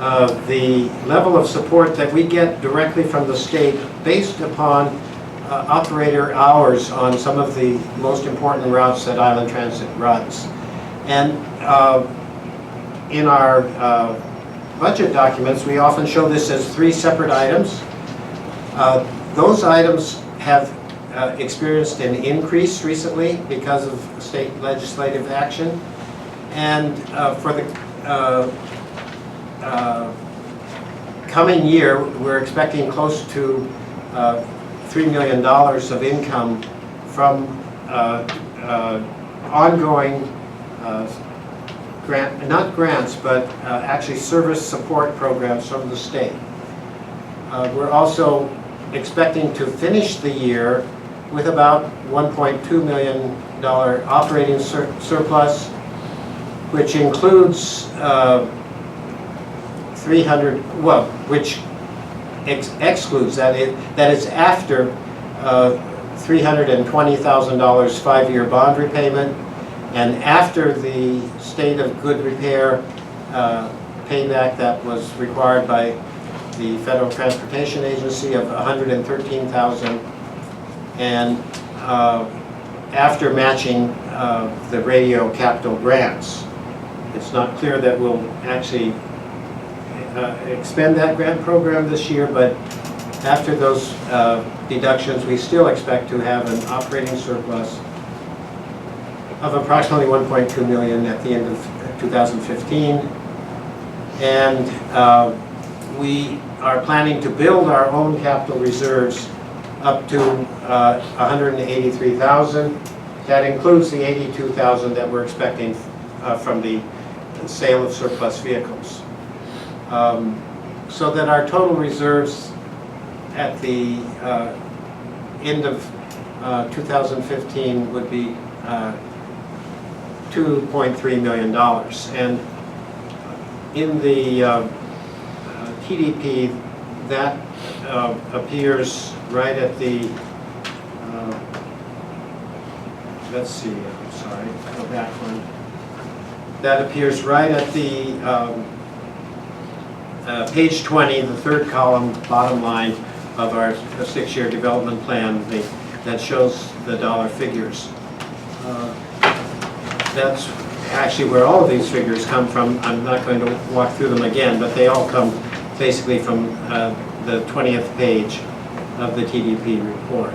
the level of support that we get directly from the state based upon operator hours on some of the most important routes that Island Transit runs. And in our budget documents, we often show this as 3 separate items. Those items have experienced an increase recently because of state legislative action. And for the coming year, we're expecting close to $3 million of income from ongoing not grants, but actually service support programs from the state. We're also expecting to finish the year with about $1.2 million operating surplus, which includes which excludes, that is after $320,000 5-year bond repayment, and after the state of good repair payback that was required by the Federal Transportation Agency of $113,000, and after matching the radio capital grants. It's not clear that we'll actually expend that grant program this year, but after those deductions, we still expect to have an operating surplus of approximately $1.2 million at the end of 2015. And we are planning to build our own capital reserves up to $183,000. That includes the $82,000 that we're expecting from the sale of surplus vehicles. So that our total reserves at the end of 2015 would be $2.3 million. And in the TDP, that appears right at the, let's see, I'm sorry, go back one. That appears right at the page 20, the 3rd column, bottom line of our 6-year development plan that shows the dollar figures. That's actually where all of these figures come from. I'm not going to walk through them again, but they all come basically from the 20th page of the TDP report.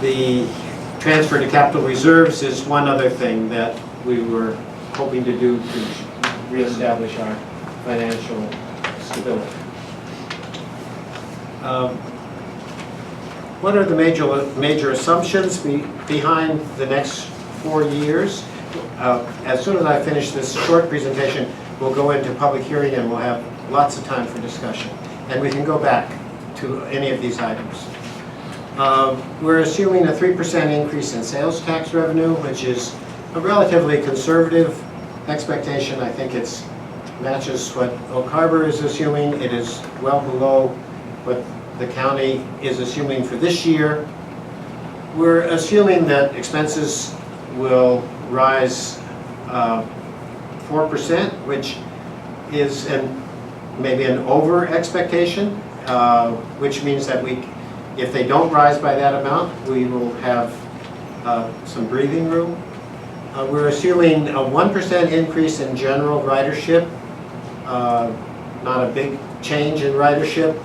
The transfer to capital reserves is one other thing that we were hoping to do to reestablish our financial stability. What are the major assumptions behind the next 4 years? As soon as I finish this short presentation, we'll go into public hearing and we'll have lots of time for discussion. And we can go back to any of these items. We're assuming a 3% increase in sales tax revenue, which is a relatively conservative expectation. I think it matches what Oak Harbor is assuming. It is well below what the county is assuming for this year. We're assuming that expenses will rise 4%, which is maybe an over expectation, which means that if they don't rise by that amount, we will have some breathing room. We're assuming a 1% increase in general ridership, not a big change in ridership.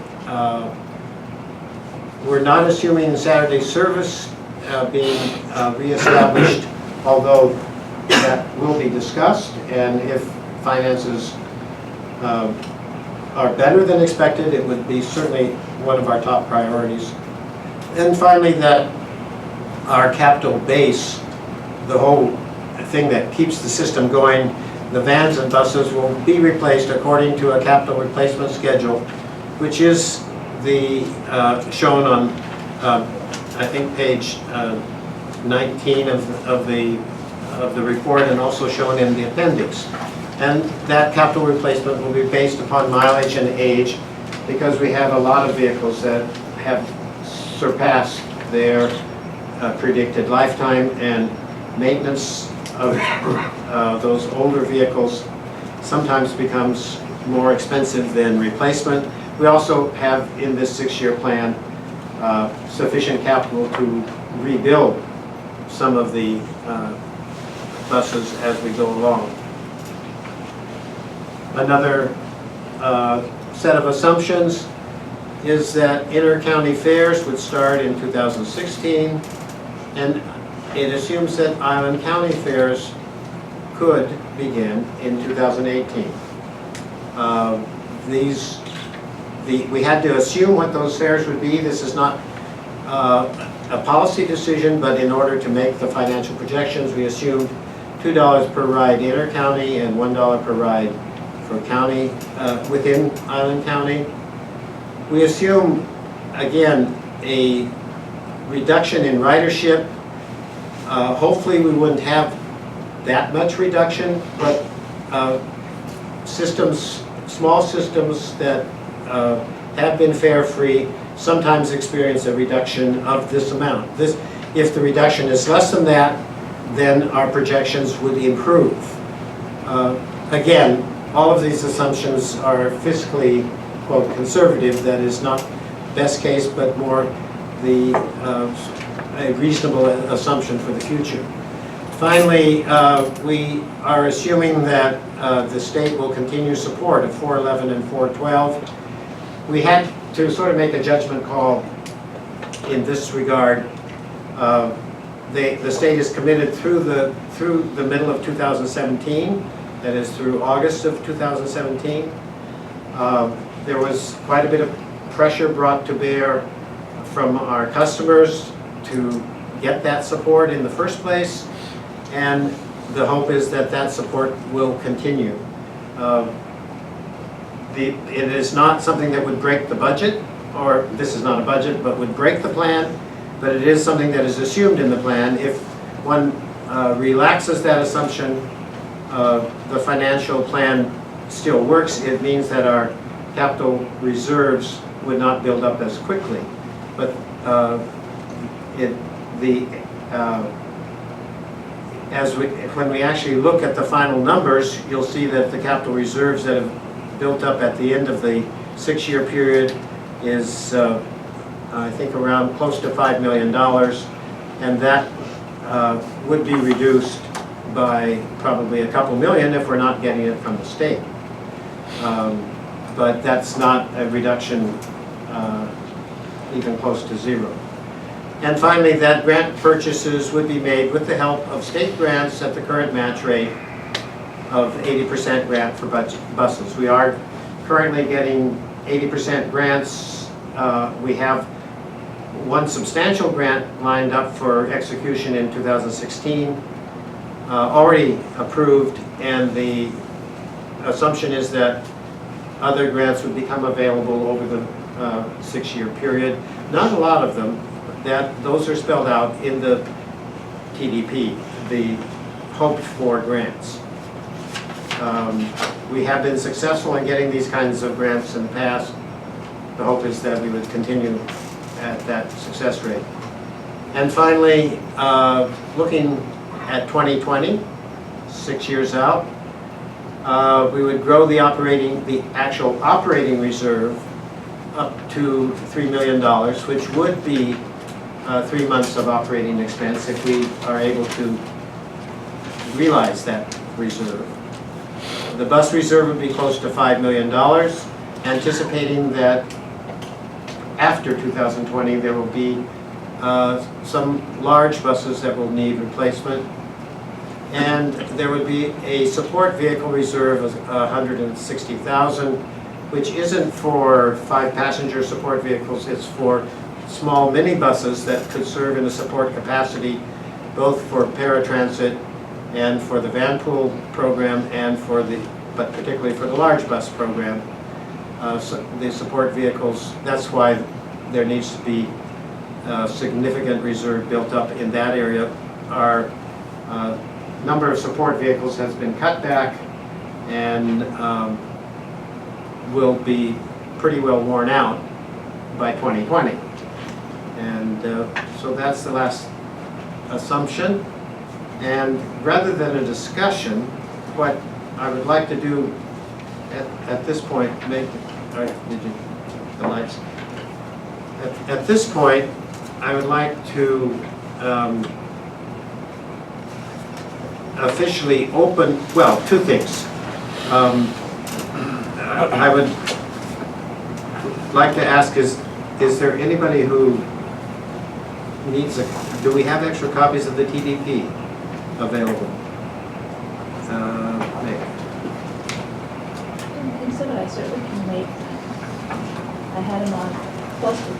We're not assuming Saturday service being reestablished, although that will be discussed, and if finances are better than expected, it would be certainly one of our top priorities. And finally, that our capital base, the whole thing that keeps the system going, the vans and buses will be replaced according to a capital replacement schedule, which is shown on I think page 19 of the report, and also shown in the appendix. And that capital replacement will be based upon mileage and age, because we have a lot of vehicles that have surpassed their predicted lifetime, and maintenance of those older vehicles sometimes becomes more expensive than replacement. We also have in this 6-year plan sufficient capital to rebuild some of the buses as we go along. Another set of assumptions is that inter-county fairs would start in 2016, and it assumes that Island County fairs could begin in 2018. We had to assume what those fares would be. This is not a policy decision, but in order to make the financial projections, we assumed $2 per ride inter-county and $1 per ride for county within Island County. We assume, again, a reduction in ridership. Hopefully we wouldn't have that much reduction, but small systems that have been fare-free sometimes experience a reduction of this amount. If the reduction is less than that, then our projections would improve. Again, all of these assumptions are fiscally, quote, conservative. That is not best case, but more a reasonable assumption for the future. Finally, we are assuming that the state will continue support of 411 and 412. We had to sort of make a judgment call in this regard. The state is committed through the middle of 2017, that is through August of 2017. There was quite a bit of pressure brought to bear from our customers to get that support in the first place, and the hope is that that support will continue. It is not something that would break the budget, or this is not a budget, but would break the plan, but it is something that is assumed in the plan. If one relaxes that assumption, the financial plan still works. It means that our capital reserves would not build up as quickly. But when we actually look at the final numbers, you'll see that the capital reserves that have built up at the end of the 6-year period is, I think, around close to $5 million, and that would be reduced by probably a couple million if we're not getting it from the state. But that's not a reduction even close to zero. And finally, that grant purchases would be made with the help of state grants at the current match rate of 80% grant for buses. We are currently getting 80% grants. We have one substantial grant lined up for execution in 2016, already approved, and the assumption is that other grants would become available over the 6-year period. Not a lot of them. Those are spelled out in the TDP, the hoped for grants. We have been successful in getting these kinds of grants in the past. The hope is that we would continue at that success rate. And finally, looking at 2020, 6 years out, we would grow the actual operating reserve up to $3 million, which would be 3 months of operating expense if we are able to realize that reserve. The bus reserve would be close to $5 million, anticipating that after 2020 there will be some large buses that will need replacement, and there would be a support vehicle reserve of $160,000, which isn't for 5-passenger support vehicles. It's for small minibuses that could serve in a support capacity both for paratransit and for the van pool program, and but particularly for the large bus program. So the support vehicles, that's why there needs to be a significant reserve built up in that area. Our number of support vehicles has been cut back and will be pretty well worn out by 2020. And so that's the last assumption. And rather than a discussion, what I would like to do, at this point, make, all right, did you, the lights? At this point, I would like to officially open, well, two things. I would like to ask, is there anybody who needs do we have extra copies of the TDP available? Nick? I don't think so, but I certainly can wait. I had them on posted.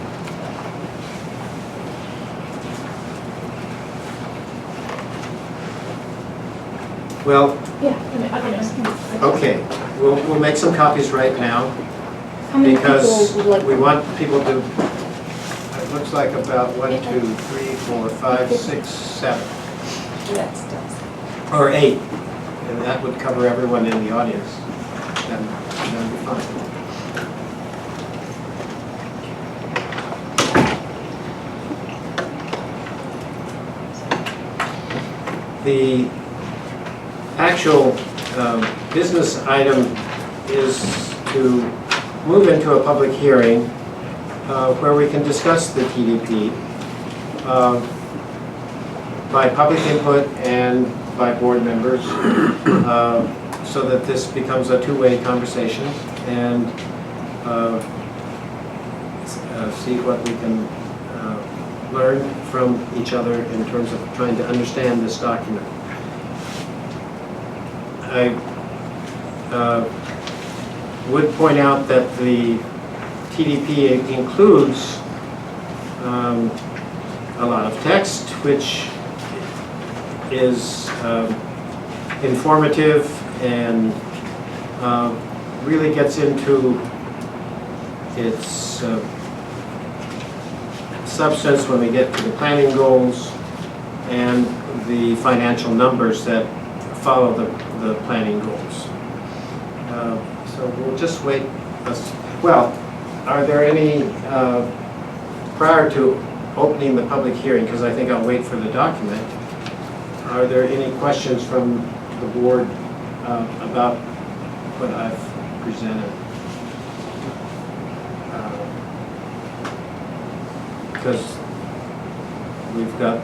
Well, Yeah, I can. okay, we'll make some copies right now. How many Because people would like? we want people to, it looks like about 1, 2, 3, 4, 5, 6, 7, That's done. or 8. And that would cover everyone in the audience. That'd be fine. The actual business item is to move into a public hearing where we can discuss the TDP by public input and by board members so that this becomes a two-way conversation and see what we can learn from each other in terms of trying to understand this document. I would point out that the TDP includes a lot of text, which is informative and really gets into its substance when we get to the planning goals and the financial numbers that follow the planning goals. So we'll just wait. Well, are there any, prior to opening the public hearing, because I think I'll wait for the document, are there any questions from the board about what I've presented? Because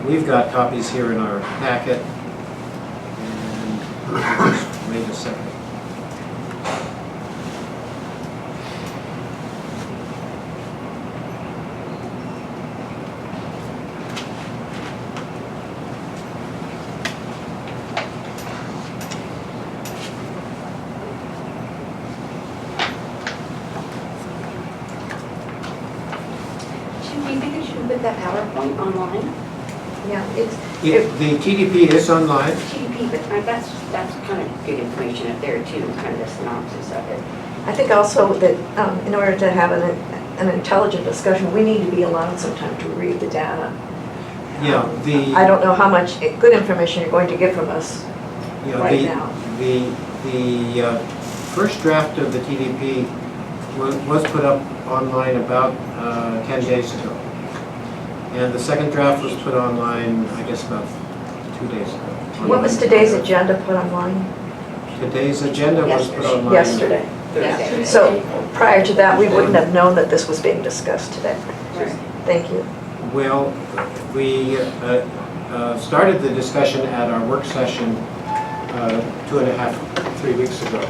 we've got copies here in our packet, and just wait a second. Do you think it should put that PowerPoint online? Yeah, it's, The TDP is online. TDP, but that's kind of good information up there too, kind of the synopsis of it. I think also that in order to have an intelligent discussion, we need to be allowed some time to read the data. Yeah, I don't know how much good information you're going to get from us right now. The first draft of the TDP was put up online about 10 days ago. And the second draft was put online, I guess, about 2 days ago. What was today's agenda put online? Today's agenda was put online. Yesterday. Thursday. So prior to that, we wouldn't have known that this was being discussed today. Right. Thank you. Well, we started the discussion at our work session 2.5, 3 weeks ago.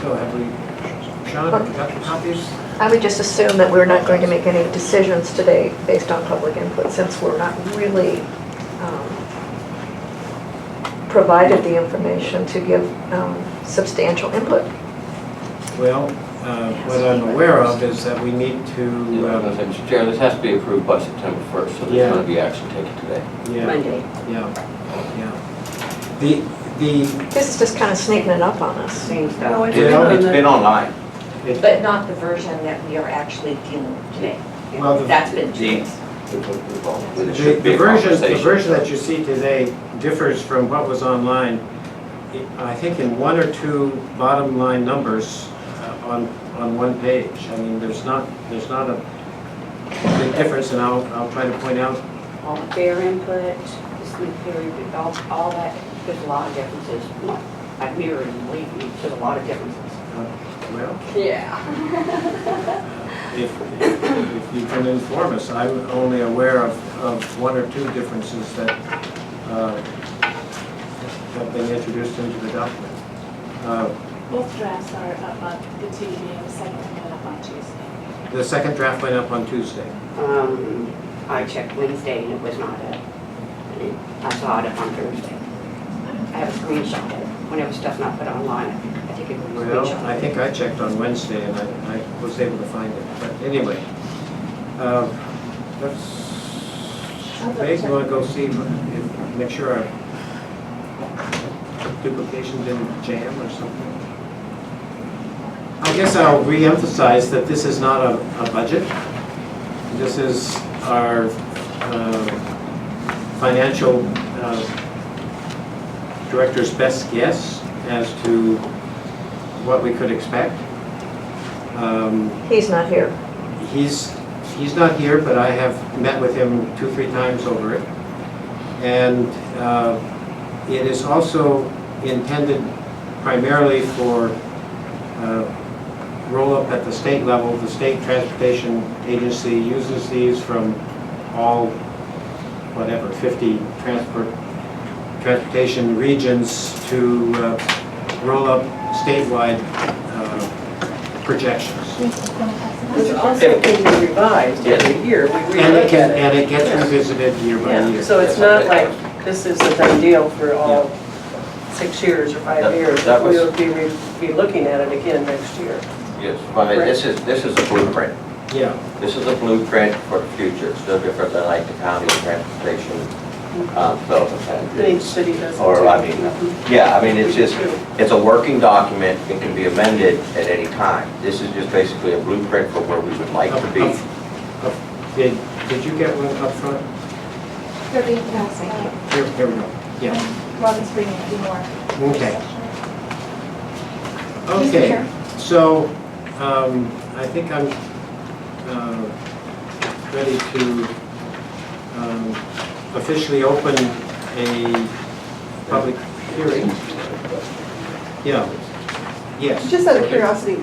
So have we, Sean, have you got the copies? I would just assume that we're not going to make any decisions today based on public input, since we're not really provided the information to give substantial input. Well, what I'm aware of is that we need to... Mr. Chair, this has to be approved by September 1st, so there's going to be action taken today. Yeah, Monday. yeah. The This is just kind of sneaking it up on us. Same It's stuff. been online. But not the version that we are actually dealing with today. Well, That's been The changed. There should be a version conversation. that you see today differs from what was online, I think, in 1 or 2 bottom line numbers on one page. I mean, there's not a big difference, and I'll try to point out. All the fair input, the smooth fair input, all that There's a lot of differences. I've mirrored and believe me, there's a lot of differences. Well, Yeah. if you can inform us, I'm only aware of one or two differences that have been introduced into the document. Both drafts are up on the TV and the second one went up on Tuesday. The second draft went up on Tuesday. I checked Wednesday and it was not up. And I saw it up on Thursday. I have a screenshot of it. Whenever stuff's not put online, I think it was a Well, screenshot. I think I checked on Wednesday and I was able to find it. But anyway, maybe you want to go see, make sure our duplication didn't jam or something. I guess I'll re-emphasize that this is not a budget. This is our financial director's best guess as to what we could expect. He's not here. He's not here, but I have met with him 2-3 times over it. And it is also intended primarily for roll-up at the state level. The state transportation agency uses these from all, 50 transportation regions to roll up statewide projections. Which also can be revised every year. We And relook at it. and it gets revisited year by Yeah, year. so it's not like this is a done deal for all 6 years or 5 years. That was- We'll be looking at it again next year. Yes, well, I mean, this is a blueprint. Yeah. This is a blueprint for the future. It's no different than like the county transportation development And each plan. city does it Or, too. I mean, yeah, I mean, it's just, it's a working document. It can be amended at any time. This is just basically a blueprint for where we would like to be. Did you get one up front? They're being passed out. Here we go. Yeah. Robin's bringing a few more. Okay. Mr. Okay. Chair. So, I think I'm ready to officially open a public hearing. Yeah. Yes. Just out of curiosity,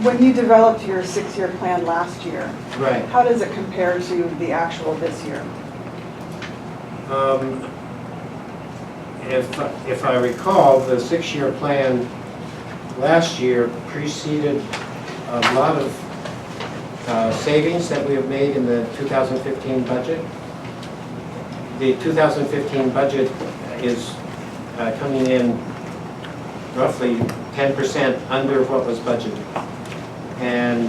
when you developed your 6-year plan last year, Right. how does it compare to the actual this year? If I recall, the 6-year plan last year preceded a lot of savings that we have made in the 2015 budget. The 2015 budget is coming in roughly 10% under what was budgeted. And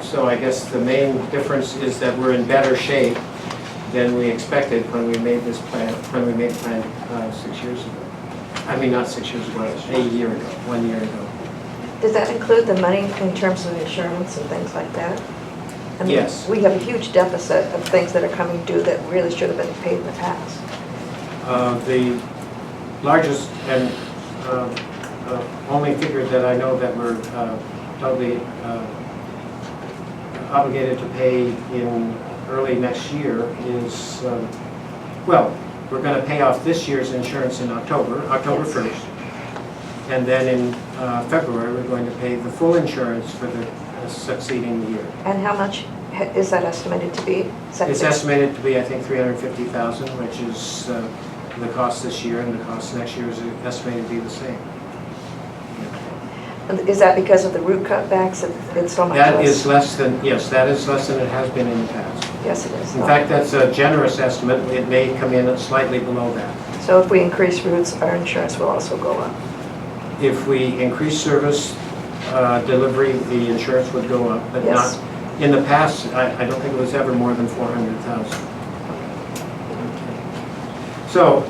so I guess the main difference is that we're in better shape than we expected when we made this plan, when we made the plan 6 years ago. I mean, not 6 years ago, a year ago, 1 year ago. Does that include the money in terms of insurance and things like that? I mean, Yes. we have a huge deficit of things that are coming due that really should have been paid in the past. The largest and only figure that I know that we're totally obligated to pay in early next year is, well, we're going to pay off this year's insurance in October Yes. 1st. And then in February, we're going to pay the full insurance for the succeeding year. And how much is that estimated to be? Is that It's fixed? estimated to be, I think, $350,000, which is the cost this year, and the cost next year is estimated to be the same. Is that because of the route cutbacks? It's so much less? That is less than, yes, that is less than it has been in the past. Yes, it is. In fact, that's a generous estimate. It may come in at slightly below that. So if we increase routes, our insurance will also go up. If we increase service delivery, the insurance would go up, but not, Yes. in the past, I don't think it was ever more than 400,000. So,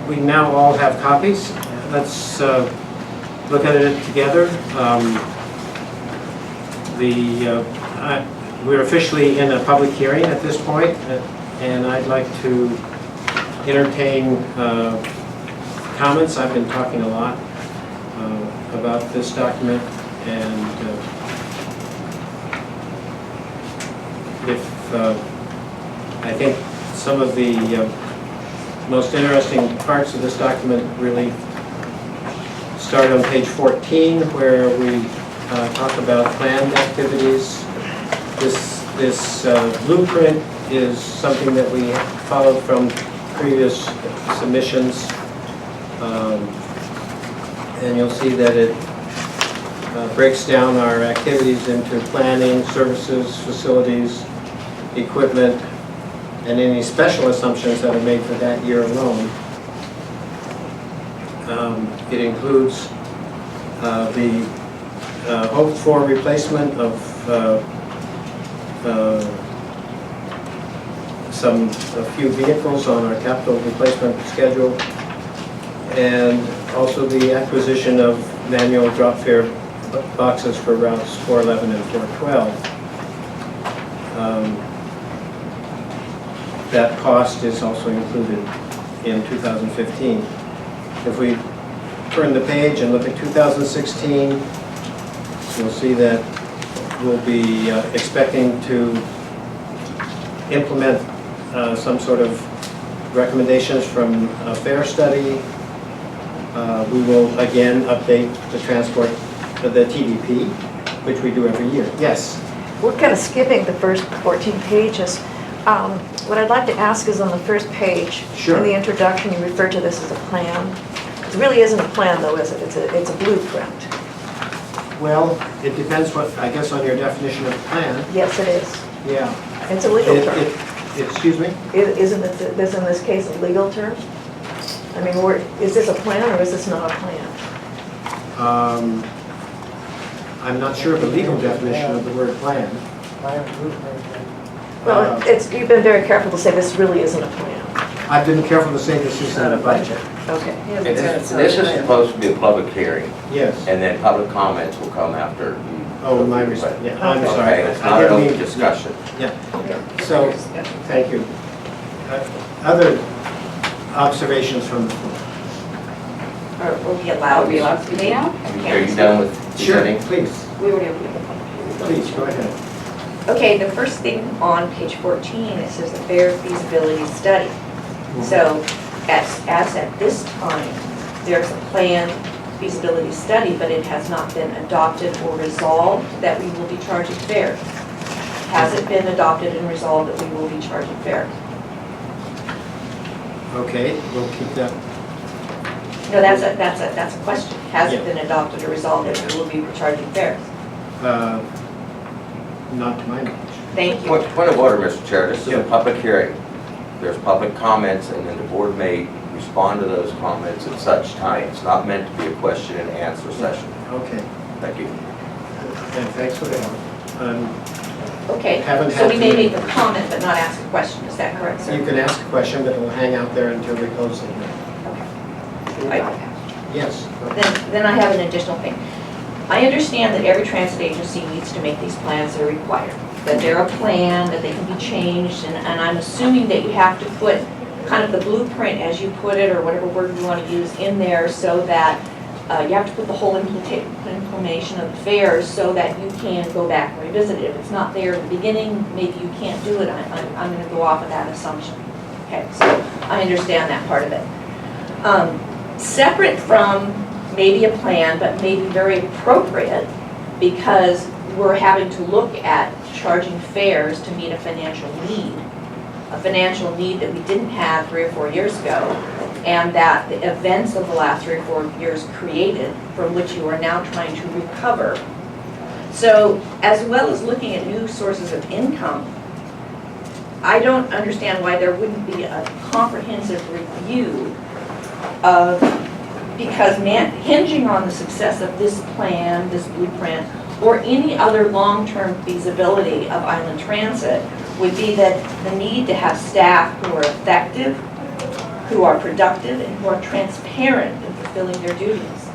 we now all have copies. Let's look at it together. We're officially in a public hearing at this point, and I'd like to entertain comments. I've been talking a lot about this document, and if I think some of the most interesting parts of this document really start on page 14, where we talk about planned activities. This blueprint is something that we followed from previous submissions. And you'll see that it breaks down our activities into planning, services, facilities, equipment, and any special assumptions that are made for that year alone. It includes the hoped for replacement of a few vehicles on our capital replacement schedule, and also the acquisition of manual drop fare boxes for routes 411 and 412. That cost is also included in 2015. If we turn the page and look at 2016, you'll see that we'll be expecting to implement some sort of recommendations from a fare study. We will again update the TDP, which we do every year. Yes? We're kind of skipping the first 14 pages. What I'd like to ask is on the first page, Sure. in the introduction, you refer to this as a plan. It really isn't a plan, though, is it? It's a blueprint. Well, it depends what, I guess, on your definition of plan. Yes, it is. Yeah. It's a legal term. Excuse me? Isn't this, in this case, a legal term? I mean, is this a plan or is this not a plan? I'm not sure of the legal definition of the word plan. Well, you've been very careful to say this really isn't a plan. I've been careful to say this isn't a budget. Okay. And this is supposed to be a public hearing, Yes. and then public comments will come after you. Oh, my mistake. Yeah, I'm sorry. Okay, it's I not an didn't open mean- discussion. Yeah. So, thank you. Other observations from the floor? Or will we allow? Are we allowed to do that now? Are you done with presenting? Please, We already opened the public hearing. please, go ahead. Okay, the first thing on page 14, it says the fair feasibility study. So as at this time, there's a planned feasibility study, but it has not been adopted or resolved that we will be charging fares. Has it been adopted and resolved that we will be charging fares? Okay, we'll keep that. No, that's a question. Has it Yeah. been adopted or resolved that we will be charging fares? Not to my knowledge. Thank you. Point of order, Mr. Chair, this is a Yeah. public hearing. There's public comments, and then the board may respond to those comments at such time. It's not meant to be a question and answer session. Okay, Thank you. and thanks for that. Okay, Haven't so had we may to- make a comment but not ask a question. Is that correct, sir? You can ask a question, but it will hang out there until we close the hearing. Yes. Then I have an additional thing. I understand that every transit agency needs to make these plans that are required, that they're a plan, that they can be changed, and I'm assuming that you have to put kind of the blueprint, as you put it, or whatever word you want to use, in there so that you have to put the whole implementation of the fares so that you can go back and revisit it. If it's not there at the beginning, maybe you can't do it. I'm going to go off of that assumption. Okay, so I understand that part of it. Separate from maybe a plan, but maybe very appropriate, because we're having to look at charging fares to meet a financial need that we didn't have 3 or 4 years ago, and that the events of the last 3 or 4 years created, from which you are now trying to recover. So, as well as looking at new sources of income, I don't understand why there wouldn't be a comprehensive review of, because hinging on the success of this plan, this blueprint, or any other long-term feasibility of island transit would be that the need to have staff who are effective, who are productive, and who are transparent in fulfilling their duties.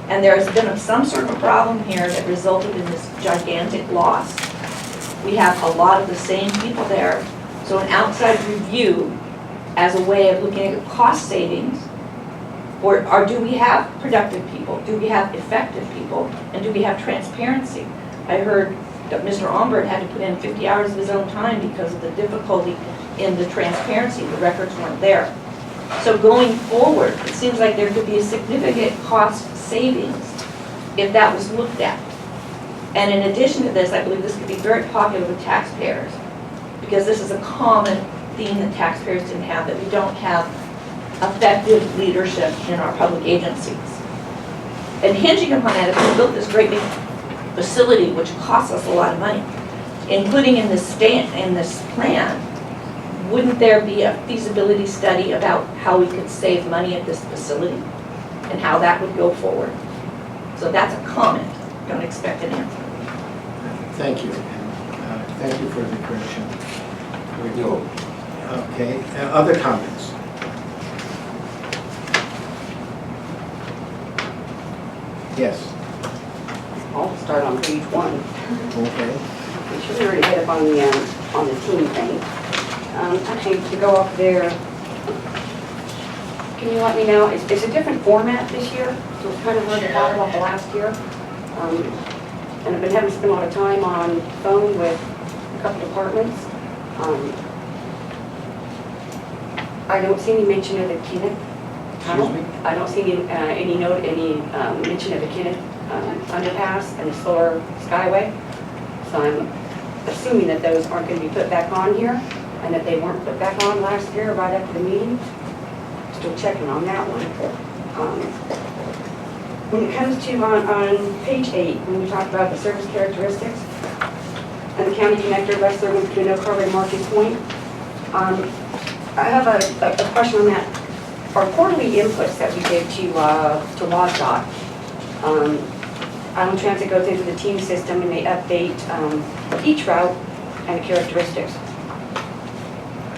And there has been some sort of a problem here that resulted in this gigantic loss. We have a lot of the same people there, so an outside review as a way of looking at cost savings, or do we have productive people? Do we have effective people? And do we have transparency? I heard that Mr. Ombert had to put in 50 hours of his own time because of the difficulty in the transparency. The records weren't there. So going forward, it seems like there could be a significant cost savings if that was looked at. And in addition to this, I believe this could be very popular with taxpayers, because this is a common theme that taxpayers didn't have, that we don't have effective leadership in our public agencies. And hinging upon that, if we built this great big facility, which costs us a lot of money, including in this plan, wouldn't there be a feasibility study about how we could save money at this facility and how that would go forward? So that's a comment. Don't expect an answer. Thank you. Thank you for the correction. We do. Okay, other comments? Yes, I'll start on page 1. okay. We should already hit up on the team thing. Actually, to go up there, can you let me know, it's a different format this year, so it's kind of hard to talk about the last year. And I've been having to spend a lot of time on the phone with a couple departments. I don't see any mention of the Kenneth tunnel. Excuse me? I don't see any mention of the Kenneth underpass and the solar skyway. So I'm assuming that those aren't going to be put back on here, and that they weren't put back on last year right after the meeting. Still checking on that one. When it comes to on page 8, when we talk about the service characteristics and the county connector, less than between Oak Harbor and Market Point, I have a question on that. Our quarterly inputs that we give to WASDOT, Island Transit goes into the team system and they update each route and the characteristics.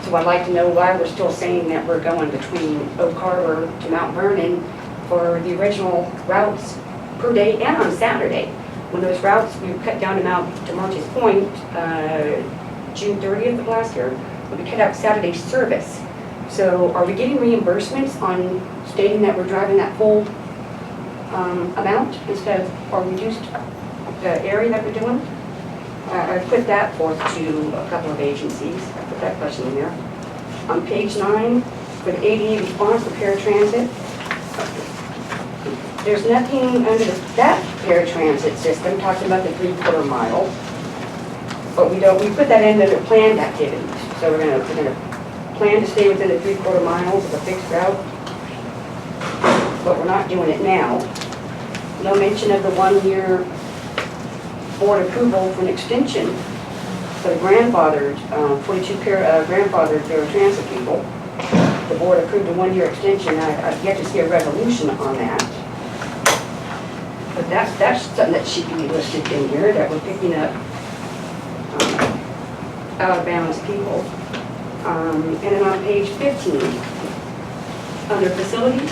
So I'd like to know why we're still saying that we're going between Oak Harbor to Mount Vernon for the original routes per day and on Saturday. When those routes we cut down to Marches Point, June 30th of last year, we cut out Saturday service. So are we getting reimbursements on stating that we're driving that full amount instead of our reduced area that we're doing? I put that forth to a couple of agencies. I put that question in there. On page 9, for the ADA response for paratransit, there's nothing under that paratransit system talking about the 3/4 mile, but we put that in under planned activities. So we're gonna plan to stay within the 3/4 miles of a fixed route, but we're not doing it now. No mention of the 1-year board approval for an extension for the grandfathered, 42 grandfathered paratransit people. The board approved a 1-year extension. I've yet to see a resolution on that. But that's something that should be listed in here, that we're picking up out of bounds people. And then on page 15, under facilities,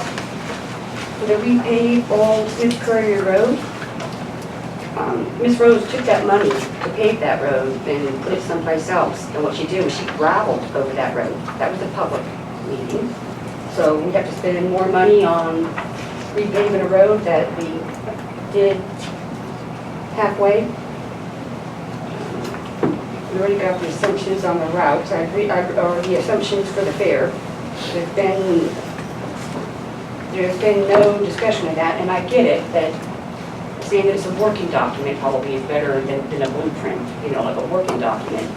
for the repave Old Smith Courier Road, Ms. Rose took that money to pave that road and put it someplace else. And what she did was she gravelled over that road. That was a public meeting. So we have to spend more money on repaving a road that we did halfway. We already got the assumptions on the routes. I agree, or the assumptions for the fair. There's been no discussion of that, and I get it, that saying that it's a working document probably is better than a blueprint, like a working document.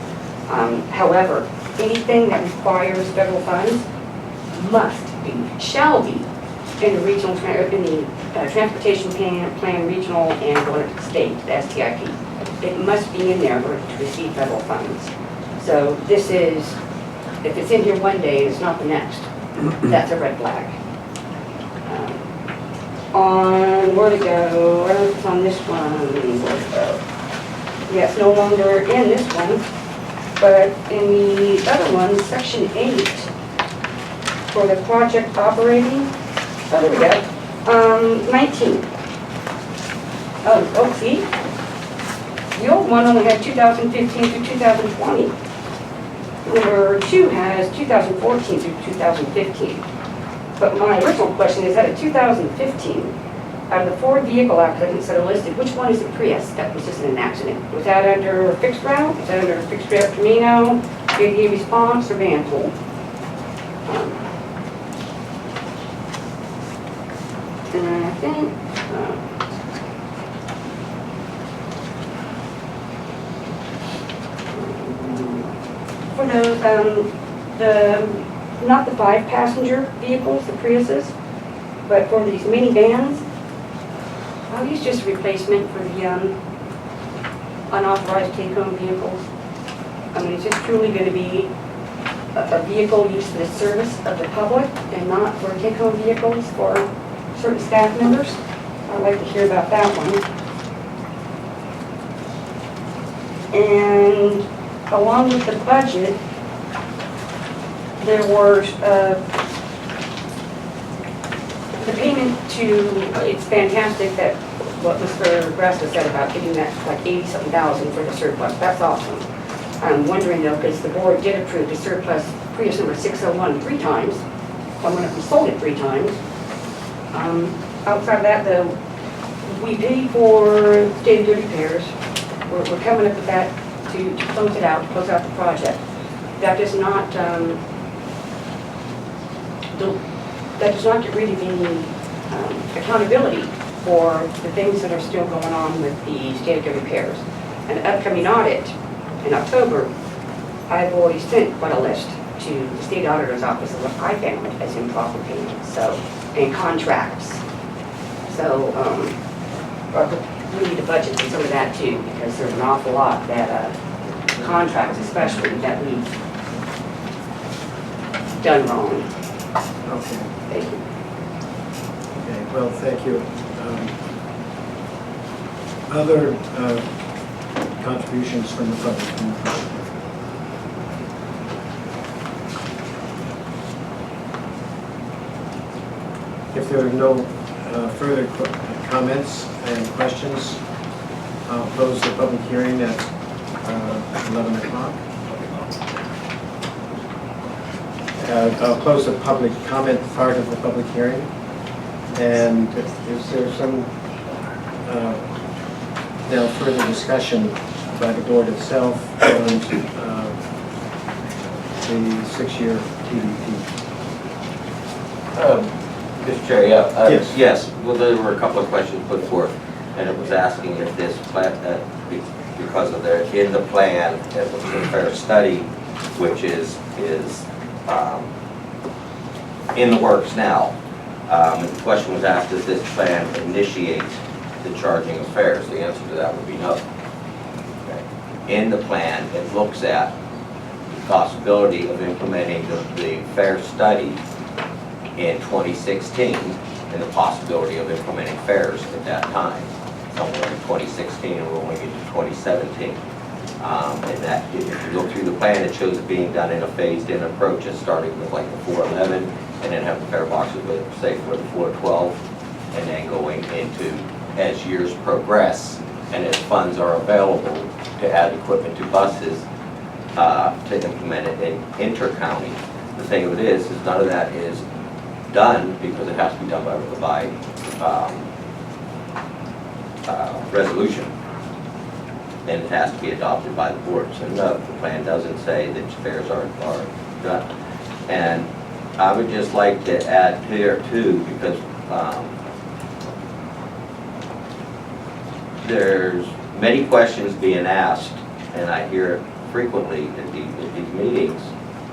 However, anything that requires federal funds must be, shall be, in the regional, transportation plan regional and going to the state, the STIP. It must be in there in order to receive federal funds. So this is, if it's in here one day, it's not the next. That's a red flag. On where to go, where is it on this one? Where to go? Yeah, it's no longer in this one, but in the other one, section 8, for the project operating, oh, there we go, 19. Oh, see? The old one only had 2015 through 2020. Number 2 has 2014 through 2015. But my original question is, out of 2015, out of the 4 vehicle accidents that are listed, which one is the Prius that was just in an accident? Was that under a fixed route? Was that under a fixed route Camino, ADA response, or van pool? second. For not the 5-passenger vehicles, the Priuses, but for these minivans, I'll use just a replacement for the unauthorized take-home vehicles. I mean, it's just truly going to be a vehicle used for the service of the public and not for take-home vehicles for certain staff members. I'd like to hear about that one. And along with the budget, there were the payment to, it's fantastic that what Mr. Grasso said about getting that like 80-something thousand for the surplus. That's awesome. I'm wondering though, because the board did approve the surplus Prius number 601 3 times. One went up and sold it 3 times. Outside of that though, we paid for state of good repairs. We're coming up with that to close it out, to close out the project. That does not get rid of any accountability for the things that are still going on with the state of good repairs. An upcoming audit in October, I've already sent quite a list to the state auditor's office of what I found as improper payments, and contracts. So we need to budget for some of that too, because there's an awful lot that contracts especially that we've done wrong. Okay. Thank you. Okay, well, thank you. Other contributions from the public? If there are no further comments and questions, I'll close the public hearing at 11 o'clock. I'll close the public comment part of the public hearing. And is there some now further discussion by the board itself on the 6-year TDP? Mr. Chair, yeah. Yes. Yes, well, there were a couple of questions put forth, and it was asking if this plan, because of their, in the plan, it was a fair study, which is in the works now. And the question was asked, does this plan initiate the charging of fares? The answer to that would be no. Okay. In the plan, it looks at the possibility of implementing the fare study in 2016 and the possibility of implementing fares at that time. Somewhere in 2016 and we're only into 2017. And that, if you go through the plan, it shows it being done in a phased-in approach, starting with like the 411 and then have the fare boxes with, say, for the 412, and then going into, as years progress and as funds are available to add equipment to buses to implement it in inter-county. The thing of it is none of that is done because it has to be done by resolution, and it has to be adopted by the board. So no, the plan doesn't say that fares are done. And I would just like to add here too, because there's many questions being asked, and I hear it frequently at these meetings,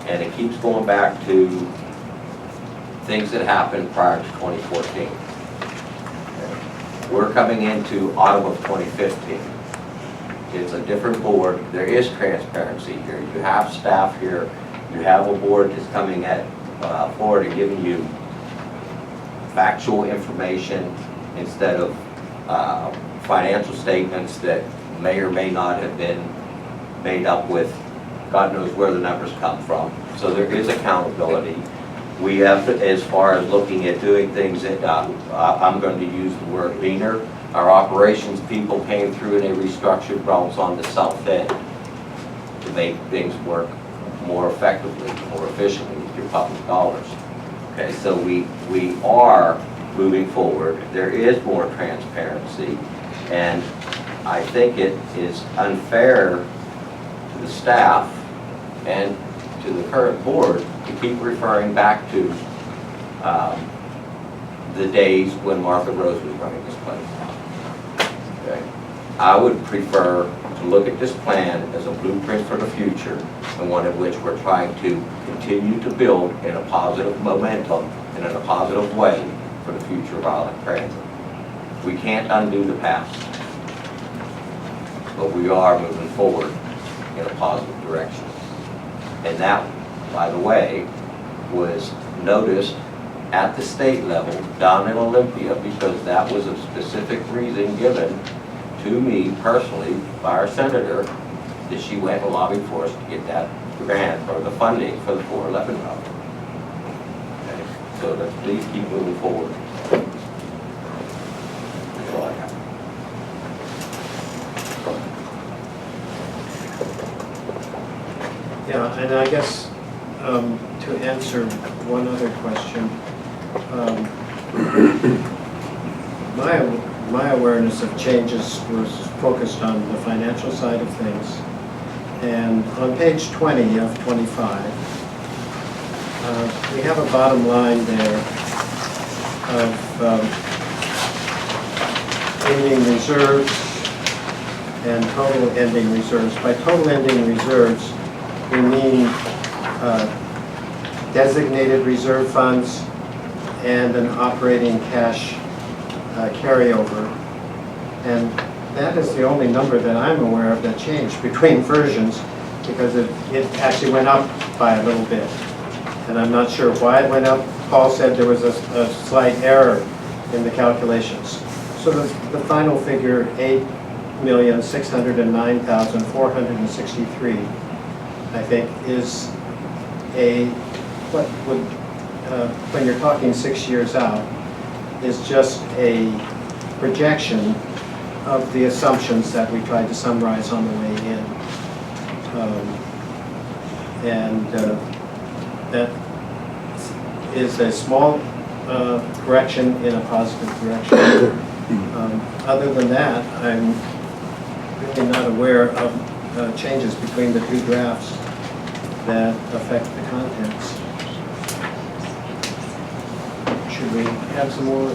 and it keeps going back to things that happened prior to 2014. We're coming into autumn of 2015. It's a different board. There is transparency here. You have staff here. You have a board that's coming forward and giving you factual information instead of financial statements that may or may not have been made up with God knows where the numbers come from. So there is accountability. We have, as far as looking at doing things that I'm going to use the word leaner. Our operations people came through and they restructured routes on the south end to make things work more effectively, more efficiently with your public dollars. Okay, so we are moving forward. There is more transparency, and I think it is unfair to the staff and to the current board to keep referring back to the days when Martha Rose was running this place. Okay? I would prefer to look at this plan as a blueprint for the future, and one in which we're trying to continue to build in a positive momentum and in a positive way for the future of Island Transit. We can't undo the past, but we are moving forward in a positive direction. And that, by the way, was noticed at the state level down in Olympia, because that was a specific reason given to me personally by our senator, that she went and lobbied for us to get that grant or the funding for the 411 route. Okay, so let's please keep moving forward. That's all I have. Yeah, and I guess to answer one other question, my awareness of changes was focused on the financial side of things. And on page 20 of 25, we have a bottom line there of ending reserves and total ending reserves. By total ending reserves, we mean designated reserve funds and an operating cash carryover. And that is the only number that I'm aware of that changed between versions, because it actually went up by a little bit. And I'm not sure why it went up. Paul said there was a slight error in the calculations. So the final figure, 8,609,463, I think, is what would, when you're talking 6 years out, is just a projection of the assumptions that we tried to summarize on the way in. That is a small correction in a positive direction. Other than that, I'm really not aware of changes between the two drafts that affect the contents. Should we have some more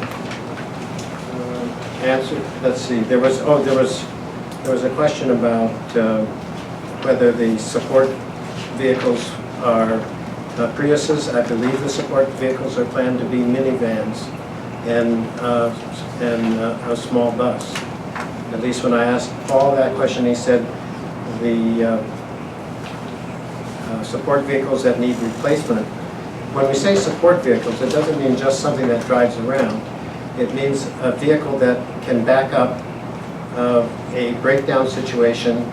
answer? Let's see. There was a question about whether the support vehicles are Priuses. I believe the support vehicles are planned to be minivans and a small bus. At least when I asked Paul that question, he said the support vehicles that need replacement. When we say support vehicles, it doesn't mean just something that drives around. It means a vehicle that can back up a breakdown situation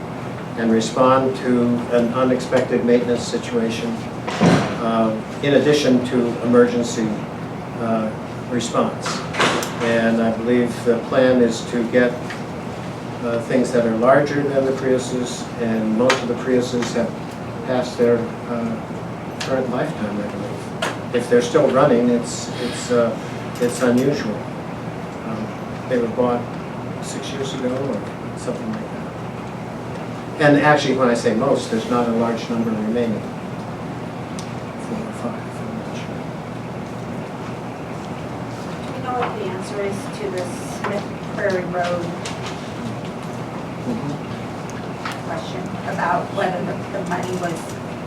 and respond to an unexpected maintenance situation, in addition to emergency response. And I believe the plan is to get things that are larger than the Priuses, and most of the Priuses have passed their current lifetime, I believe. If they're still running, it's unusual. They were bought 6 years ago or something like that. And actually, when I say most, there's not a large number remaining. 4 or 5, I'm not sure. Do you know what the answer is to the Smith Prairie Road question about whether the money was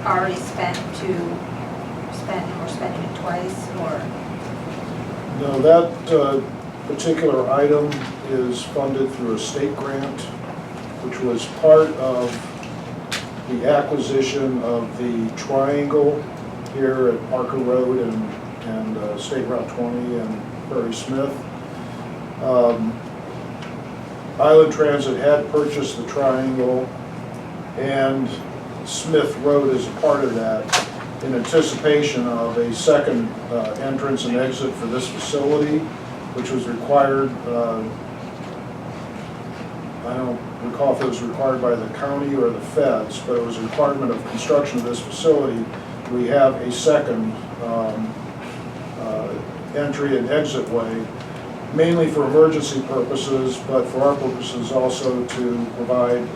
already spent and we're spending it twice, or? No, that particular item is funded through a state grant, which was part of the acquisition of the triangle here at Parker Road and State Route 20 and Prairie Smith. Island Transit had purchased the triangle, and Smith Road is a part of that, in anticipation of a second entrance and exit for this facility, which was required, I don't recall if it was required by the county or the feds, but it was a requirement of construction of this facility. We have a second entry and exit way, mainly for emergency purposes, but for our purposes also to provide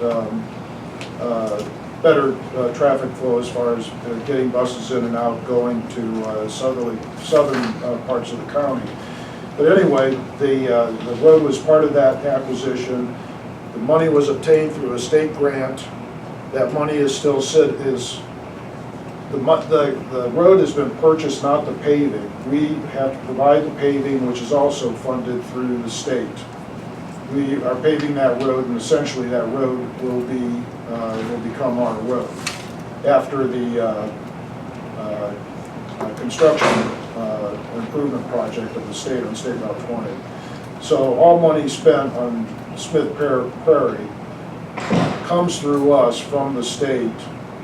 better traffic flow as far as getting buses in and out, going to southern parts of the county. But anyway, the road was part of that acquisition. The money was obtained through a state grant. That money is still the road has been purchased, not the paving. We have to provide the paving, which is also funded through the state. We are paving that road, and essentially that road will become our road after the construction improvement project of the state on State Route 20. So all money spent on Smith Prairie comes through us from the state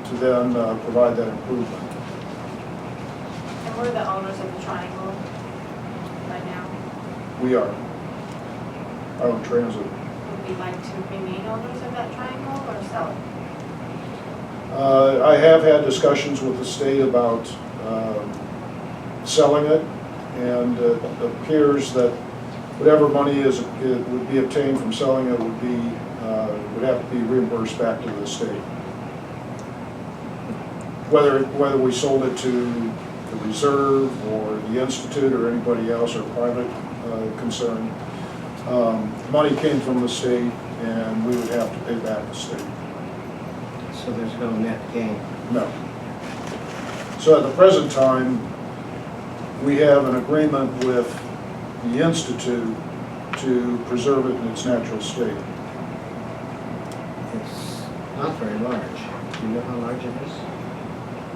to then provide that improvement. And we're the owners of the triangle right now. We are. Our transit. Would we like to remain owners of that triangle or sell it? I have had discussions with the state about selling it, and it appears that whatever money would be obtained from selling it would have to be reimbursed back to the state. Whether we sold it to the Reserve or the Institute or anybody else or private concern, money came from the state, and we would have to pay back the state. So there's no net gain. No. So at the present time, we have an agreement with the Institute to preserve it in its natural state. It's not very large. Do you know how large it is?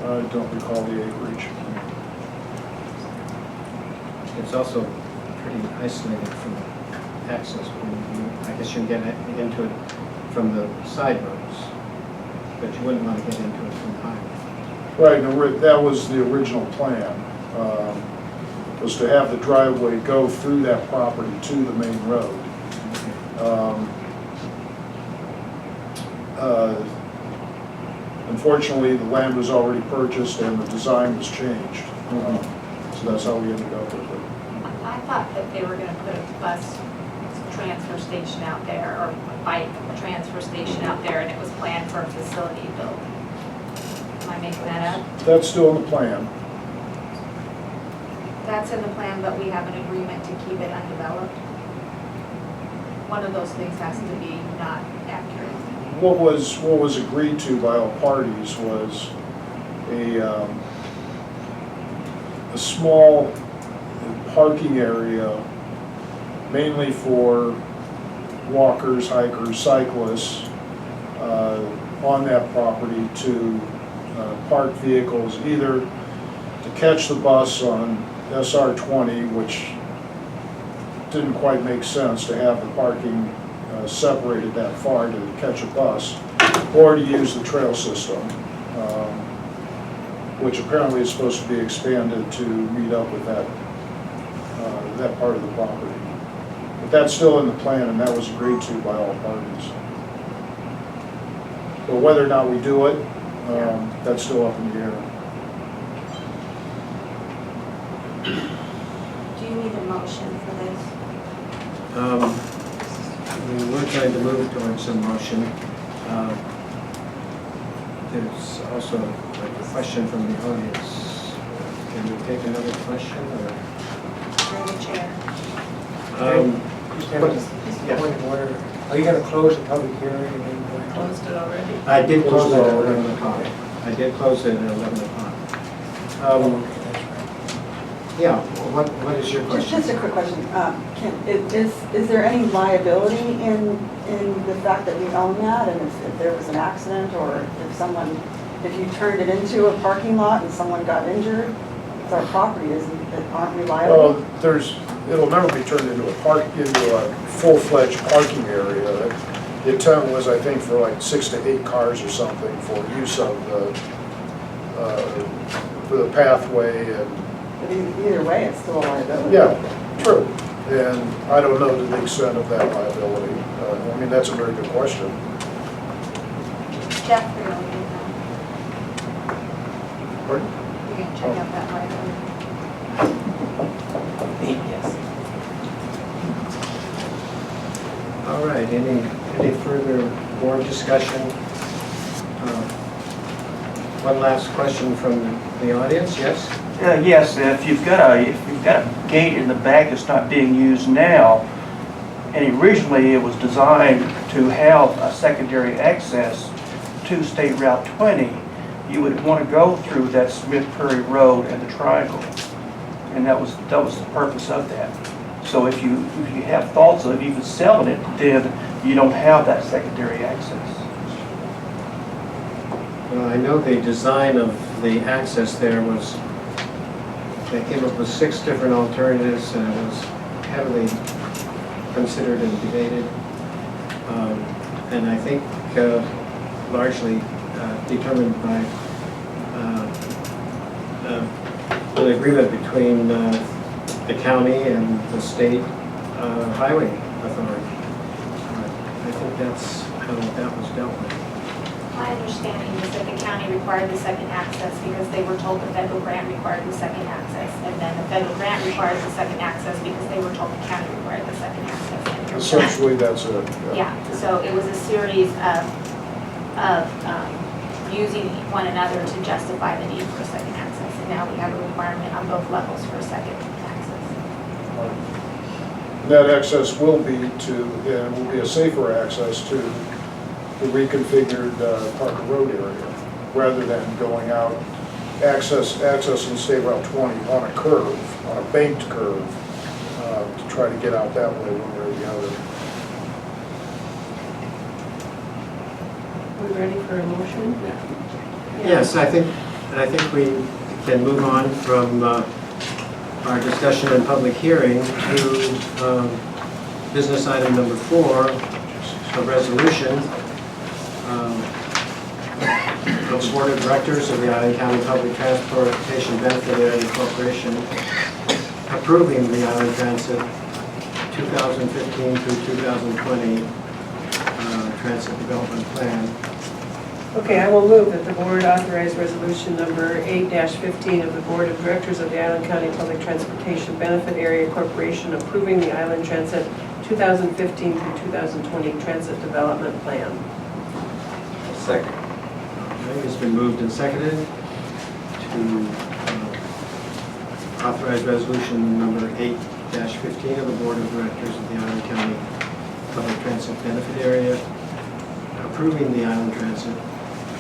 I don't recall the acreage. It's also pretty isolated from access point of view. I guess you can get into it from the side roads, but you wouldn't want to get into it from the highway. Right, and that was the original plan, was to have the driveway go through that property to the main road. Unfortunately, the land was already purchased and the design was changed. So that's how we ended up with it. I thought that they were gonna put a bus transfer station out there, or a bike transfer station out there, and it was planned for a facility built. Am I making that up? That's still in the plan. That's in the plan, but we have an agreement to keep it undeveloped. One of those things has to be not accurate. What was agreed to by all parties was a small parking area, mainly for walkers, hikers, cyclists, on that property to park vehicles, either to catch the bus on SR 20, which didn't quite make sense to have the parking separated that far to catch a bus, or to use the trail system, which apparently is supposed to be expanded to meet up with that part of the property. But that's still in the plan, and that was agreed to by all parties. But whether or not we do it, that's still up in the air. Do you need a motion for this? We were trying to move towards a motion. There's also a question from the audience. Can we take another question, or? Through the chair. Just a point of order. Are you going to close the public hearing? Closed it already. I did close it at Oh, 11 o'clock. I did close it at 11 o'clock. Yeah, what is your question? Just a quick question. Is there any liability in the fact that we own that? And if there was an accident, or if you turned it into a parking lot and someone got injured, it's our property, aren't we liable? Well, it'll never be turned into a full-fledged parking area. The intent was, I think, for like 6 to 8 cars or something for use of for the pathway and. But either way, it's still a liability. Yeah, true. And I don't know to the extent of that liability. I mean, that's a very good question. Jeff, you're gonna leave that. Pardon? You're gonna check out that liability. Yes. All right, any further board discussion? One last question from the audience, yes? Yes, if you've got a gate in the back that's not being used now, and originally it was designed to have a secondary access to State Route 20, you would want to go through that Smith Prairie Road and the triangle. And that was the purpose of that. So if you have thoughts of even selling it, then you don't have that secondary access. Well, I know the design of the access there was, they came up with 6 different alternatives, and it was heavily considered and debated. And I think largely determined by an agreement between the county and the state highway authority. I think that's how that was dealt with. My understanding is that the county required the second access because they were told the federal grant required the second access. And then the federal grant requires the second access because they were told the county required the second access. Essentially, that's it. Yeah, so it was a series of using one another to justify the need for a second access. And now we have a requirement on both levels for a second access. That access will be a safer access to the reconfigured Parker Road area, rather than going out, accessing State Route 20 on a curve, on a banked curve, to try to get out that way one way or the other. We ready for a motion? Yes, I think we can move on from our discussion and public hearing to business item number 4, a resolution of the Board of Directors of the Island County Public Transportation Benefit Area Corporation approving the Island Transit 2015 through 2020 Transit Development Plan. Okay, I will move that the board authorize resolution number 8-15 of the Board of Directors of the Island County Public Transportation Benefit Area Corporation approving the Island Transit 2015 through 2020 Transit Development Plan. Second. Okay, it's been moved and seconded to authorize resolution number 8-15 of the Board of Directors of the Island County Public Transit Benefit Area approving the Island Transit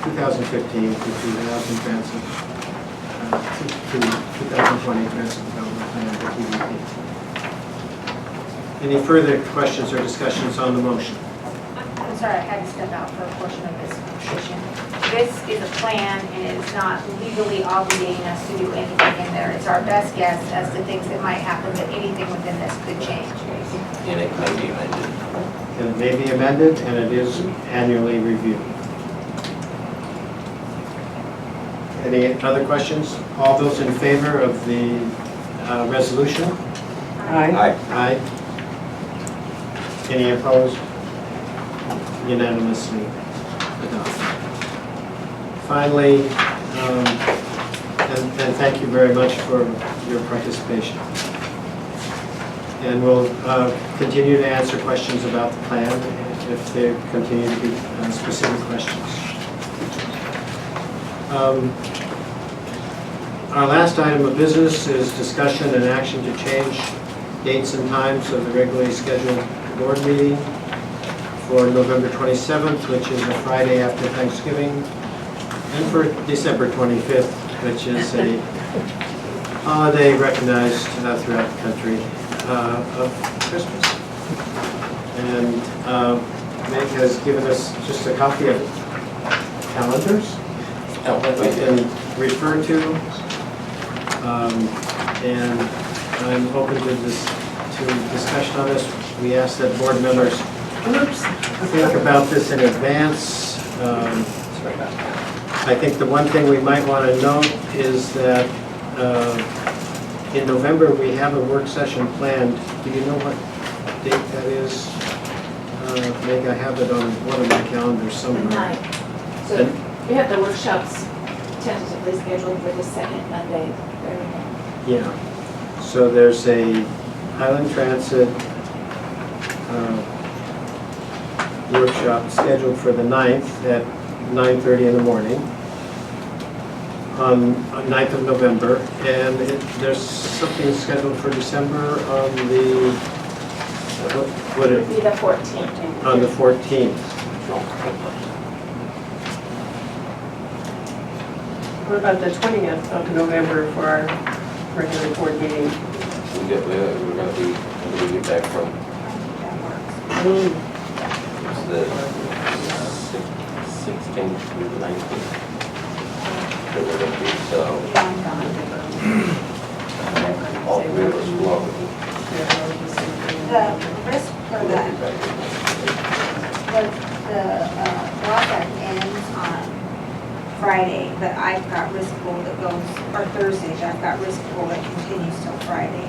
2015 to 2020 Transit Development Plan for TDP. Any further questions or discussions on the motion? I'm sorry, I had to step out for a portion of this petition. This is a plan and it is not legally obligating us to do anything in there. It's our best guess as to things that might happen, but anything within this could change. And it may be amended. And it may be amended, and it is annually reviewed. Any other questions? All those in favor of the resolution? Aye. Aye. Any opposed? Unanimously adopted. Finally, and thank you very much for your participation. And we'll continue to answer questions about the plan if there continue to be specific questions. Our last item of business is discussion and action to change dates and times of the regularly scheduled board meeting for November 27th, which is a Friday after Thanksgiving, and for December 25th, which is a holiday recognized throughout the country of Christmas. And Meg has given us just a copy of calendars that we can refer to. And I'm open to discussion on this. We ask that board members think about this in advance. I think the one thing we might want to note is that in November we have a work session planned. Do you know what date that is? Meg, I have it on one of my calendars somewhere. The 9th. So we have the workshops tentatively scheduled for the second Monday. Yeah. So there's a Highland Transit workshop scheduled for the 9th at 9:30 in the morning. on 9th of November, and there's something scheduled for December on the, what would it, Be the 14th. on the 14th. What about the 20th of November for our regular board meeting? We're gonna be, when we get back from, it's the 16th through the 19th. So we're gonna be, so, all three of us will. The risk for the project ends on Friday, but I've got risk pool that goes, or Thursday, I've got risk pool that continues till Friday.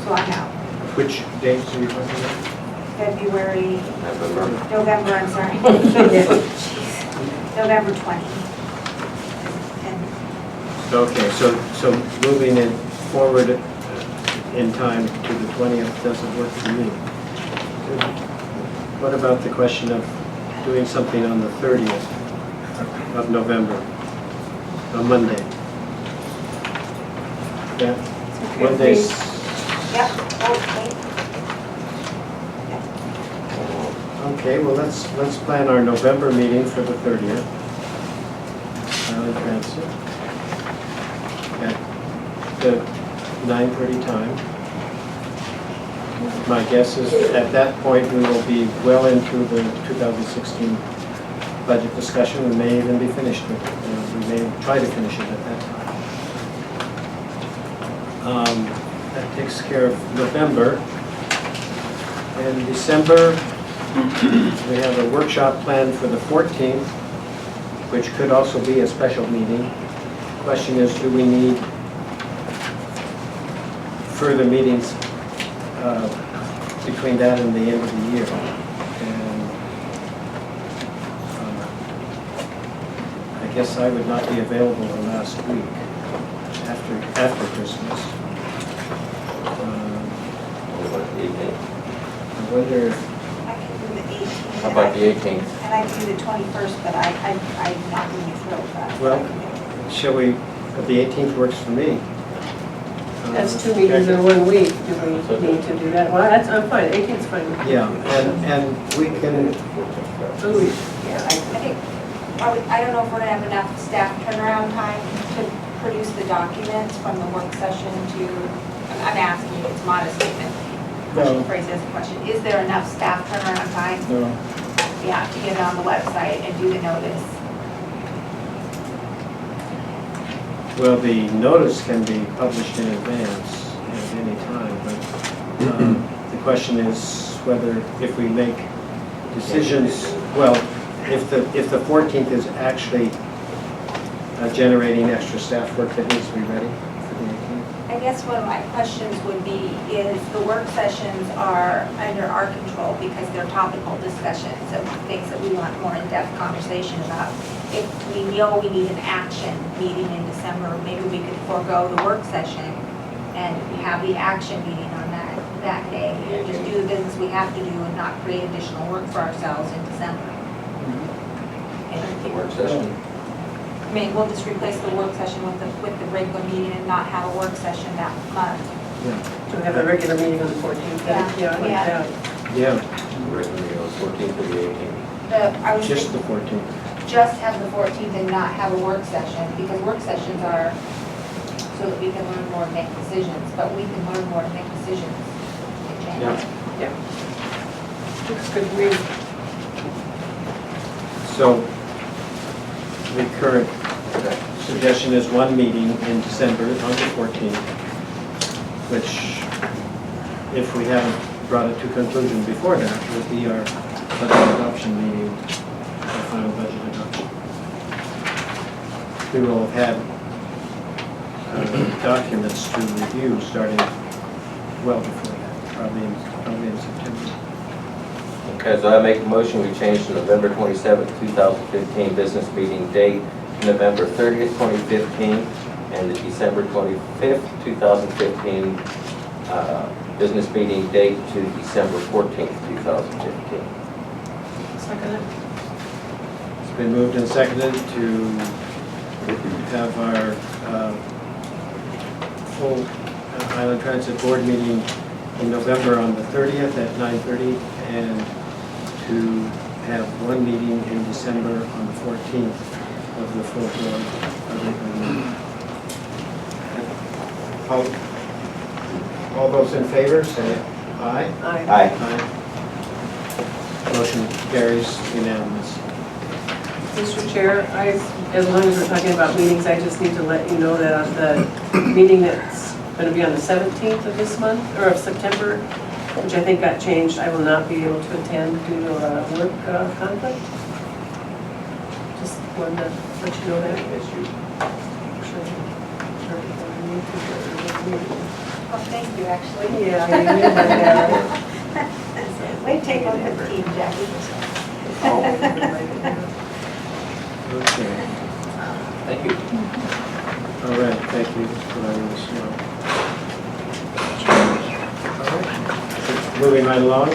So I'm out. Which dates are you talking about? February, November. November, I'm sorry. Jeez. November 20th. And Okay, so moving it forward in time to the 20th doesn't work for me. What about the question of doing something on the 30th of November, a Monday? Yeah, Mondays, Yep, okay. okay, well, let's plan our November meeting for the 30th. I'll advance it. At the 9:30 time. My guess is at that point, we will be well into the 2016 budget discussion. We may even be finished with it. We may try to finish it at that time. That takes care of November. In December, we have a workshop planned for the 14th, which could also be a special meeting. Question is, do we need further meetings between that and the end of the year? And I guess I would not be available the last week after Christmas. What about the 18th? I wonder if, I can do the 18th. How about the 18th? And I can do the 21st, but I'm not really thrilled with that. well, shall we, the 18th works for me. That's two meetings in 1 week. Do we need to do that? Well, I'm fine. 18th's fine. Yeah, and we can, Ooh, Yeah, I think, I don't know if we're gonna have enough staff turnaround time to produce the documents from the work session to, I'm asking you, it's a modest statement. Question phrase as a question. Is there enough staff turnaround time? no. Yeah, to get it on the website and do the notice. Well, the notice can be published in advance at any time, but the question is whether if we make decisions, well, if the 14th is actually generating extra staff work that needs to be ready for the 18th. I guess one of my questions would be is the work sessions are under our control because they're topical discussions of things that we want more in-depth conversation about. If we know we need an action meeting in December, maybe we could forego the work session and have the action meeting on that day. And just do the business we have to do and not create additional work for ourselves in December. The work session. I mean, we'll just replace the work session with the regular meeting and not have a work session that month. Yeah, So we have a regular meeting on the 14th. Yeah, I like yeah. that. yeah, Regularly on the 14th or the 18th. I was just the thinking, 14th. just have the 14th and not have a work session, because work sessions are so that we can learn more and make decisions, but we can learn more and make decisions in January. Yeah. Looks good to me. So the current suggestion is one meeting in December on the 14th, which, if we haven't brought it to conclusion before that, would be our budget adoption meeting, our final budget adoption. We will have had documents to review starting well before that, probably in September. Okay, so I make a motion, we change the November 27th, 2015 business meeting date to November 30th, 2015, and the December 25th, 2015 business meeting date to December 14th, 2015. Second it. It's been moved and seconded to have our full Island Transit Board meeting in November on the 30th at 9:30, and to have one meeting in December on the 14th of the full board. All those in favor, say aye. Aye. Aye. Motion carries unanimous. Mr. Chair, as long as we're talking about meetings, I just need to let you know that on the meeting that's going to be on the 17th of this month, or of September, which I think got changed, I will not be able to attend due to a work conflict. Just wanted to let you know that. Oh, thank you, actually. Yeah, you knew that. Wait, take on the team, Jackie. Okay. Thank you. All right, thank you for letting us know. All right. Moving right along.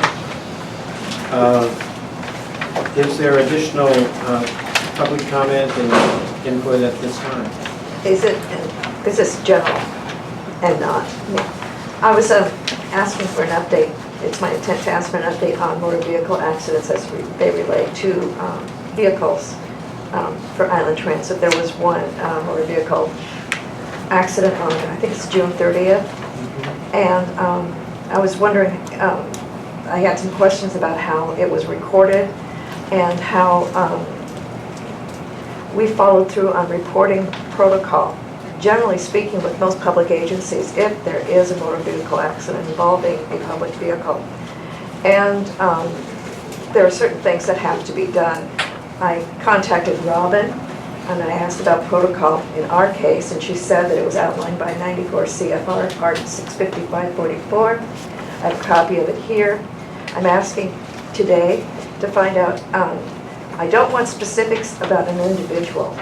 Is there additional public comment and input at this time? Is this general and not me? I was asking for an update. It's my intent to ask for an update on motor vehicle accidents as they relate to vehicles for Island Transit. There was one motor vehicle accident on, I think it's June 30th. And I was wondering, I had some questions about how it was recorded and how we followed through on reporting protocol. Generally speaking, with most public agencies, if there is a motor vehicle accident involving a public vehicle, and there are certain things that have to be done. I contacted Robin and I asked about protocol in our case, and she said that it was outlined by 94 CFR Part 65544. I have a copy of it here. I'm asking today to find out, I don't want specifics about an individual,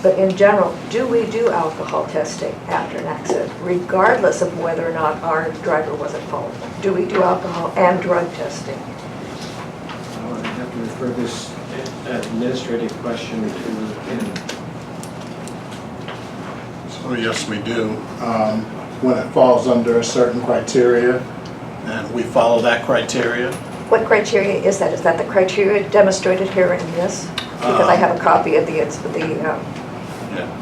but in general, do we do alcohol testing after an accident, regardless of whether or not our driver was at fault? Do we do alcohol and drug testing? I'll have to refer this administrative question to Ken. So yes, we do. When it falls under a certain criteria, and we follow that criteria. What criteria is that? Is that the criteria demonstrated here in this? Because I have a copy of Yeah,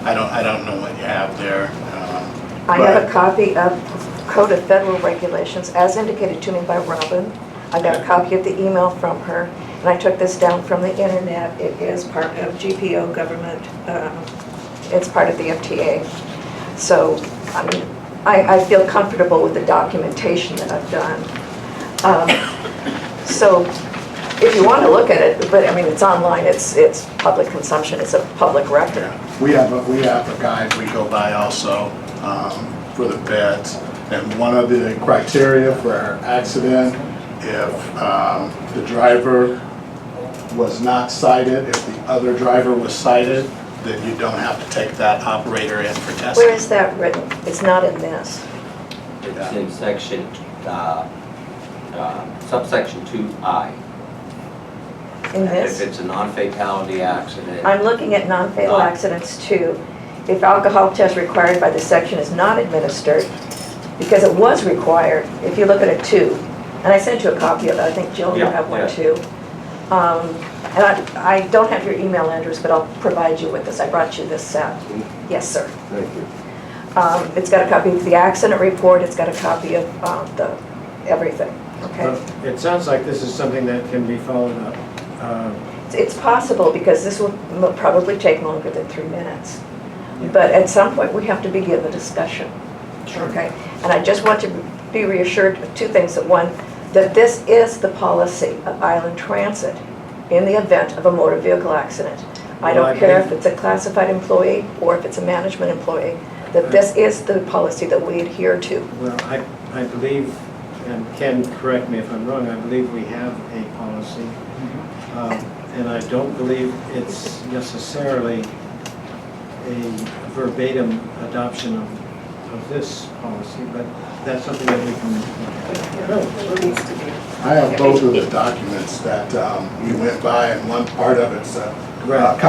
I don't know what you have there. I have a copy of Code of Federal Regulations as indicated to me by Robin. I got a copy of the email from her, and I took this down from the internet. It is part of GPO government. It's part of the FTA. So I feel comfortable with the documentation that I've done. So if you want to look at it, but I mean, it's online, it's public consumption, it's a public record. Yeah. We have a guide we go by also for the beds. And one of the criteria for our accident, if the driver was not cited, if the other driver was cited, then you don't have to take that operator in for testing. Where is that written? It's not in this. It's in section, subsection 2I. In If this? it's a non-fatality accident. I'm looking at non-fatal accidents too. If alcohol test required by the section is not administered, because it was required, if you look at it too, and I sent you a copy of it, I think Jill, you Yeah, have one yeah. too. And I don't have your email address, but I'll provide you with this. I brought you this set. Yes, sir. Thank you. It's got a copy of the accident report, it's got a copy of everything, okay? Well, it sounds like this is something that can be followed up. It's possible because this will probably take longer than 3 minutes. Yeah. But at some point, we have to begin the discussion. Okay? And I just want to be reassured of two things. That one, that this is the policy of Island Transit in the event of a motor vehicle accident. I Well, I don't care if believe- it's a classified employee or if it's a management employee, that this is the policy that we adhere to. Well, I believe, and Ken, correct me if I'm wrong, I believe we have a policy. And I don't believe it's necessarily a verbatim adoption of this policy, but that's something that we can look at. It needs to be. I have both of the documents that we went by, and one part of it's a Right. copy